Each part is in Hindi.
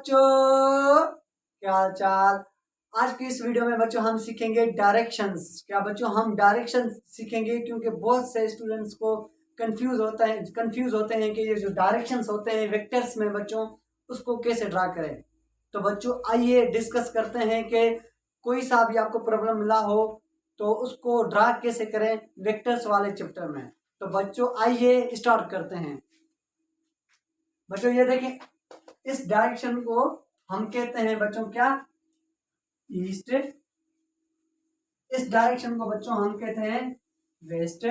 बच्चों, क्या हाल चाल। आज की इस वीडियो में बच्चों हम सीखेंगे डायरेक्शंस। क्या बच्चों हम डायरेक्शंस सीखेंगे, क्योंकि बहुत से स्टूडेंट्स को कंफ्यूज होते हैं कि ये जो डायरेक्शंस होते हैं वेक्टर्स में बच्चों, उसको कैसे ड्रा करें। तो बच्चों आइए डिस्कस करते हैं कि कोई सा भी आपको प्रॉब्लम मिला हो तो उसको ड्रा कैसे करें वेक्टर्स वाले चैप्टर में। तो बच्चों आइए स्टार्ट करते हैं। बच्चों ये देखें, इस डायरेक्शन को हम कहते हैं बच्चों क्या, ईस्ट। इस डायरेक्शन को बच्चों हम कहते हैं वेस्ट।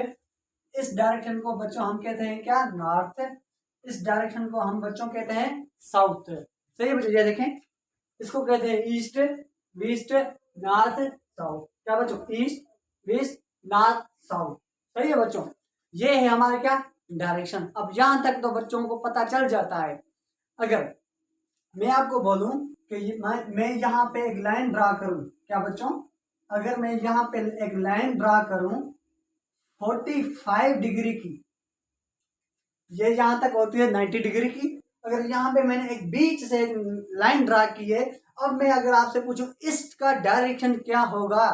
इस डायरेक्शन को बच्चों हम कहते हैं क्या, नॉर्थ। इस डायरेक्शन को हम बच्चों कहते हैं साउथ। सही है बच्चों, ये देखें, इसको कहते हैं ईस्ट, वेस्ट, नॉर्थ, साउथ। क्या बच्चों, ईस्ट, वेस्ट, नॉर्थ, साउथ। सही है बच्चों, ये है हमारे क्या, डायरेक्शन। अब यहां तक तो बच्चों को पता चल जाता है। अगर मैं आपको बोलूं कि मैं यहाँ पे एक लाइन ड्रा करूं, क्या बच्चों, अगर मैं यहाँ पे एक लाइन ड्रा करूं 45 डिग्री की, ये यहां तक होती है 90 डिग्री की। अगर यहाँ पे मैंने एक बीच से लाइन ड्रा की है, अब मैं अगर आपसे पूछूं इसका डायरेक्शन क्या होगा,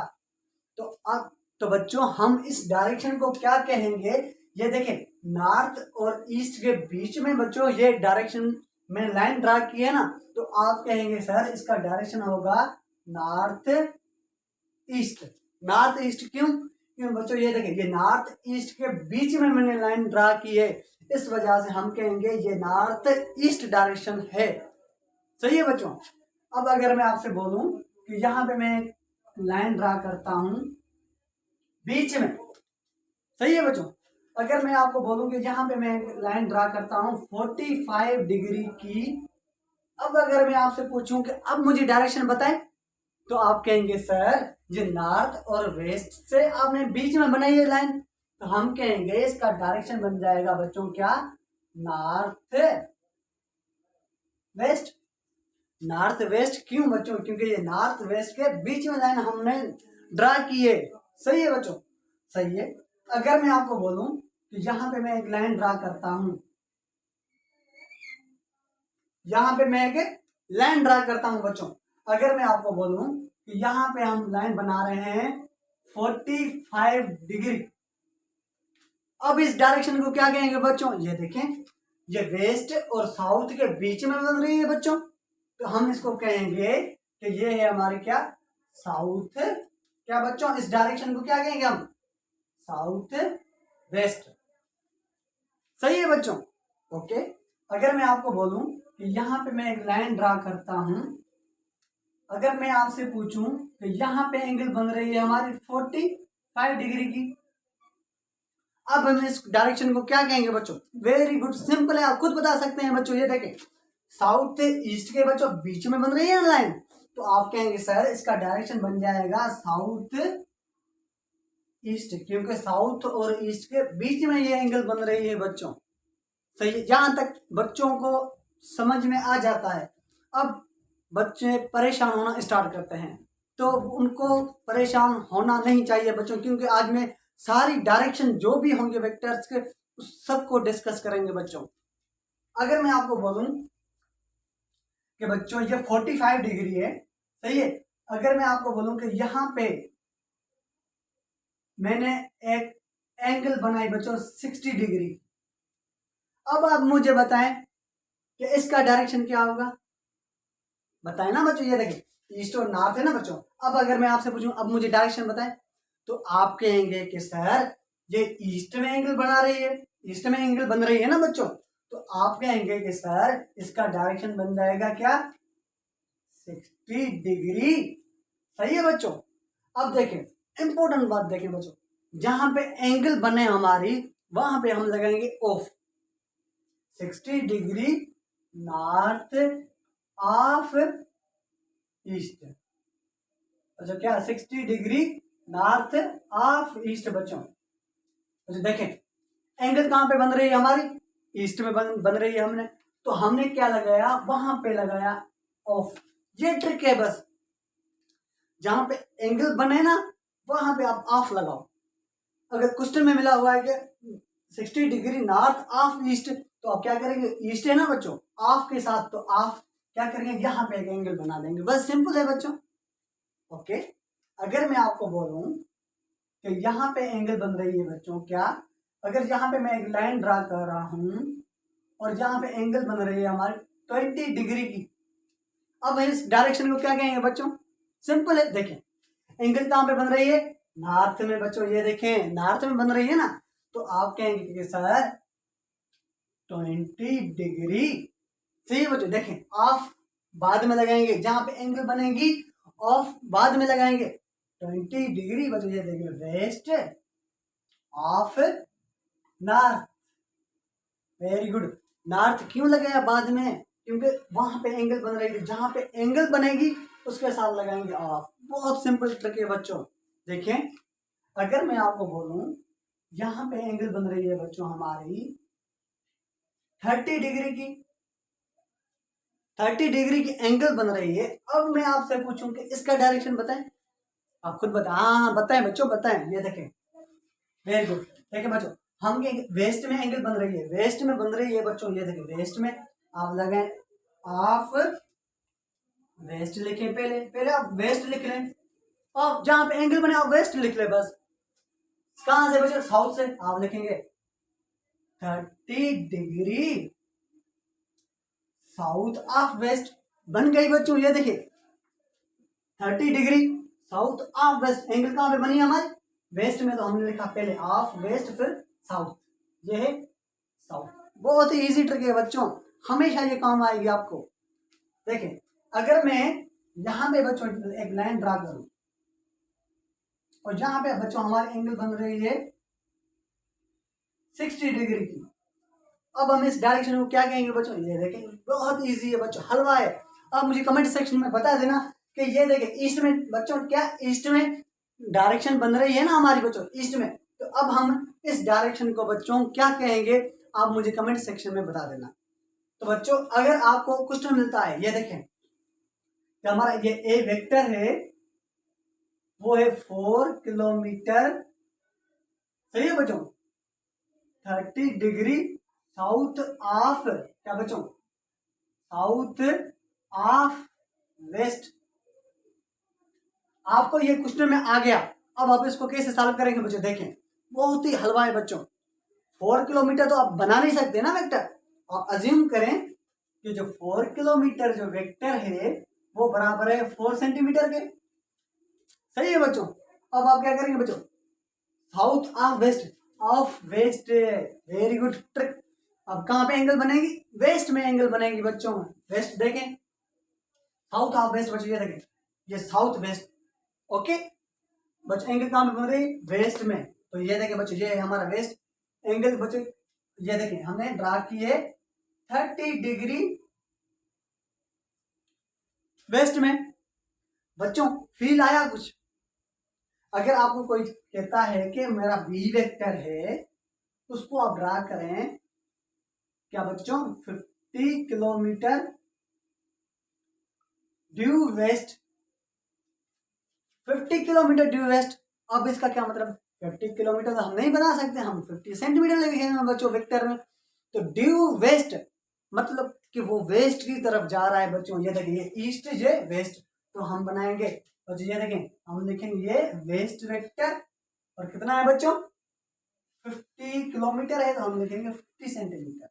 तो अब तो बच्चों हम इस डायरेक्शन को क्या कहेंगे। ये देखें, नॉर्थ और ईस्ट के बीच में बच्चों ये डायरेक्शन में लाइन ड्रा की है ना, तो आप कहेंगे सर इसका डायरेक्शन होगा नॉर्थ ईस्ट। नॉर्थ ईस्ट क्यों, क्यों बच्चों, ये देखें, ये नॉर्थ ईस्ट के बीच में मैंने लाइन ड्रा की है, इस वजह से हम कहेंगे ये नॉर्थ ईस्ट डायरेक्शन है। सही है बच्चों। अब अगर मैं आपसे बोलूं कि यहाँ पे मैं लाइन ड्रा करता हूं बीच में, सही है बच्चों, अगर मैं आपको बोलूं कि यहाँ पे मैं लाइन ड्रा करता हूं 45 डिग्री की, अब अगर मैं आपसे पूछूं कि अब मुझे डायरेक्शन बताएं, तो आप कहेंगे सर ये नॉर्थ और वेस्ट से आपने बीच में बनाई है लाइन, तो हम कहेंगे इसका डायरेक्शन बन जाएगा बच्चों क्या, नॉर्थ वेस्ट। नॉर्थ वेस्ट क्यों बच्चों, क्योंकि ये नॉर्थ वेस्ट के बीच में लाइन हमने ड्रा की है। सही है बच्चों, सही है। अगर मैं आपको बोलूं कि यहाँ पे मैं एक लाइन ड्रा करता हूं, यहाँ पे मैं एक लाइन ड्रा करता हूं बच्चों, अगर मैं आपको बोलूं कि यहाँ पे हम लाइन बना रहे हैं 45 डिग्री, अब इस डायरेक्शन को क्या कहेंगे बच्चों, ये देखें, ये वेस्ट और साउथ के बीच में बन रही है बच्चों, तो हम इसको कहेंगे कि ये है हमारे क्या, साउथ। क्या बच्चों, इस डायरेक्शन को क्या कहेंगे हम, साउथ वेस्ट। सही है बच्चों, ओके। अगर मैं आपको बोलूं कि यहाँ पे मैं एक लाइन ड्रा करता हूं, अगर मैं आपसे पूछूं कि यहाँ पे एंगल बन रही है हमारी 45 डिग्री की, अब हम इस डायरेक्शन को क्या कहेंगे बच्चों, वेरी गुड, सिंपल है, आप खुद बता सकते हैं बच्चों। ये देखें, साउथ ईस्ट के बच्चों बीच में बन रही है लाइन, तो आप कहेंगे सर इसका डायरेक्शन बन जाएगा साउथ ईस्ट, क्योंकि साउथ और ईस्ट के बीच में ये एंगल बन रही है बच्चों। सही, जहां तक बच्चों को समझ में आ जाता है। अब बच्चे परेशान होना स्टार्ट करते हैं, तो उनको परेशान होना नहीं चाहिए बच्चों, क्योंकि आज मैं सारी डायरेक्शन जो भी होंगे वेक्टर्स के उस सबको डिस्कस करेंगे बच्चों। अगर मैं आपको बोलूं कि बच्चों ये 45 डिग्री है, सही है, अगर मैं आपको बोलूं कि यहाँ पे मैंने एक एंगल बनाई बच्चों 60 डिग्री, अब आप मुझे बताएं कि इसका डायरेक्शन क्या होगा, बताएं ना बच्चों। ये देखिए, ईस्ट और नॉर्थ है ना बच्चों। अब अगर मैं आपसे पूछूं अब मुझे डायरेक्शन बताएं, तो आप कहेंगे कि सर ये ईस्ट में एंगल बना रही है, ईस्ट में एंगल बन रही है ना बच्चों, तो आप कहेंगे कि सर इसका डायरेक्शन बन जाएगा क्या, 60 डिग्री। सही है बच्चों। अब देखें, इंपॉर्टेंट बात देखें बच्चों, जहां पे एंगल बने हमारी वहां पे हम लगाएंगे of, 60 degree north of east. अच्छा, क्या 60 डिग्री नॉर्थ ऑफ ईस्ट बच्चों। अच्छा देखें, एंगल कहां पे बन रही है हमारी, ईस्ट में बन रही है, हमने तो हमने क्या लगाया, वहां पे लगाया ऑफ। ये ट्रिक है बस, जहां पे एंगल बने ना वहां पे आप ऑफ लगाओ। अगर क्वेश्चन में मिला हुआ है कि 60 डिग्री नॉर्थ ऑफ ईस्ट, तो आप क्या करेंगे, ईस्ट है ना बच्चों, ऑफ के साथ तो ऑफ क्या करेंगे, यहाँ पे एक एंगल बना देंगे, बस सिंपल है बच्चों। ओके, अगर मैं आपको बोलूं कि यहाँ पे एंगल बन रही है बच्चों, क्या अगर यहाँ पे मैं एक लाइन ड्रा कर रहा हूं और यहाँ पे एंगल बन रही है हमारी 20 डिग्री की, अब इस डायरेक्शन को क्या कहेंगे बच्चों, सिंपल है। देखें एंगल कहाँ पे बन रही है, नॉर्थ में बच्चों, ये देखें नॉर्थ में बन रही है ना, तो आप कहेंगे कि सर 20 डिग्री। सही है बच्चों, देखें ऑफ बाद में लगाएंगे, जहां पे एंगल बनेगी ऑफ बाद में लगाएंगे। 20 डिग्री बच्चों, ये देखिए west of north, very good. North क्यों लगाया बाद में, क्योंकि वहां पे एंगल बन रही थी, जहां पे एंगल बनेगी उसके साथ लगाएंगे ऑफ। बहुत सिंपल ट्रिक है बच्चों। देखें अगर मैं आपको बोलूं यहां पे एंगल बन रही है बच्चों हमारी 30 डिग्री की, 30 डिग्री की एंगल बन रही है। अब मैं आपसे पूछूं कि इसका डायरेक्शन बताएं, आप खुद बताएं। हाँ बताएं बच्चों बताएं, ये देखें वेरी गुड। देखें बच्चों हम वेस्ट में एंगल बन रही है, वेस्ट में बन रही है बच्चों, ये देखें वेस्ट में आप लगाएं ऑफ वेस्ट लिखें, पहले आप वेस्ट लिख लें और जहां पे एंगल बने आप वेस्ट लिख ले बस। कहां से बच्चों, साउथ से आप लिखेंगे 30 डिग्री साउथ ऑफ वेस्ट, बन गई बच्चों। ये देखिए 30 degree south of west, angle कहां पे बनी हमारी, वेस्ट में, तो हमने लिखा पहले ऑफ वेस्ट फिर साउथ, ये है साउथ। बहुत ही इजी ट्रिक है बच्चों, हमेशा ये काम आएगी आपको। देखें अगर मैं यहां पे बच्चों एक लाइन ड्रा करूं और जहां पे बच्चों हमारे एंगल बन रही है 60 डिग्री की, अब हम इस डायरेक्शन को क्या कहेंगे बच्चों, ये देखें बहुत इजी है बच्चों, हलवा है। अब मुझे कमेंट सेक्शन में बता देना कि ये देखें ईस्ट में बच्चों, क्या ईस्ट में डायरेक्शन बन रही है ना हमारी बच्चों, ईस्ट में, तो अब हम इस डायरेक्शन को बच्चों क्या कहेंगे, आप मुझे कमेंट सेक्शन में बता देना। तो बच्चों अगर आपको क्वेश्चन मिलता है, ये देखें कि हमारा ये ए वेक्टर है, वो है 4 किलोमीटर, सही है बच्चों, 30 डिग्री साउथ ऑफ, क्या बच्चों, साउथ ऑफ वेस्ट। आपको ये क्वेश्चन में आ गया, अब आप इसको कैसे सॉल्व करेंगे बच्चों, देखें बहुत ही हलवा है बच्चों। 4 किलोमीटर तो आप बना नहीं सकते ना वेक्टर, आप अज्यूम करें कि जो 4 किलोमीटर जो वेक्टर है वो बराबर है 4 सेंटीमीटर के, सही है बच्चों। अब आप क्या करेंगे बच्चों, south of west, of west, very good trick. अब कहां पे एंगल बनेगी, वेस्ट में एंगल बनेगी बच्चों, वेस्ट देखें साउथ ऑफ वेस्ट बच्चों, ये देखें ये साउथ वेस्ट। ओके बच्चों एंगल कहां पे बन रही है, वेस्ट में, तो ये देखें बच्चों ये है हमारा वेस्ट एंगल बच्चों, ये देखें हमने ड्रा की है 30 डिग्री वेस्ट में। बच्चों फील आया कुछ, अगर आपको कोई कहता है कि मेरा बी वेक्टर है, उसको आप ड्रा करें क्या बच्चों 50 kilometre due west, 50 kilometre due west. अब इसका क्या मतलब, 50 किलोमीटर तो हम नहीं बना सकते, हम 50 सेंटीमीटर लिखेंगे बच्चों वेक्टर में। तो ड्यू वेस्ट मतलब कि वो वेस्ट की तरफ जा रहा है बच्चों, ये देखिए ईस्ट ये वेस्ट, तो हम बनाएंगे बच्चों, ये देखें हम लिखेंगे ये वेस्ट वेक्टर, और कितना है बच्चों 50 किलोमीटर है, तो हम लिखेंगे 50 सेंटीमीटर।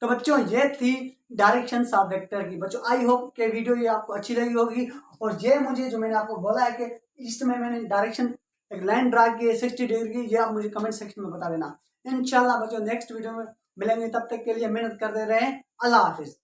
तो बच्चों ये थी डायरेक्शंस ऑफ वेक्टर की। बच्चों आई होप के वीडियो ये आपको अच्छी लगी होगी, और ये मुझे जो मैंने आपको बोला है कि ईस्ट में मैंने डायरेक्शन एक लाइन ड्रा की है 60 डिग्री की, ये आप मुझे कमेंट सेक्शन में बता देना। इंशाल्लाह बच्चों नेक्स्ट वीडियो में मिलेंगे, तब तक के लिए मेहनत करते रहें। अल्लाह हाफिज।